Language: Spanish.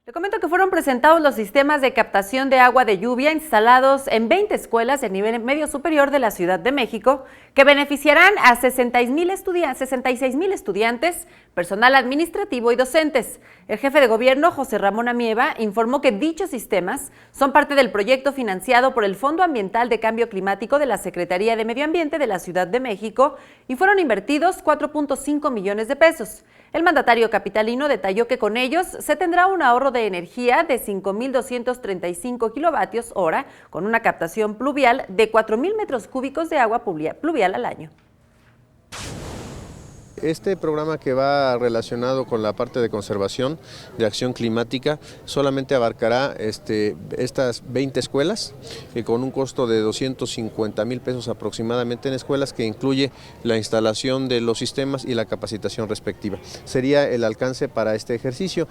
Le comento que fueron presentados los sistemas de captación de agua de lluvia instalados en 20 escuelas de nivel medio superior de la Ciudad de México, que beneficiarán a 66,000 estudiantes, personal administrativo y docentes. El jefe de gobierno, José Ramón Amieva, informó que dichos sistemas son parte del proyecto financiado por el Fondo Ambiental de Cambio Climático de la Secretaría de Medio Ambiente de la Ciudad de México y fueron invertidos 4.5 millones de pesos. El mandatario capitalino detalló que con ellos se tendrá un ahorro de energía de 5.235 kilovatios hora con una captación pluvial de 4.000 metros cúbicos de agua pluvial al año. Este programa, que va relacionado con la parte de conservación, de acción climática, solamente abarcará estas 20 escuelas, con un costo de 250,000 pesos aproximadamente en escuelas, que incluye la instalación de los sistemas y la capacitación respectiva. Sería el alcance para este ejercicio.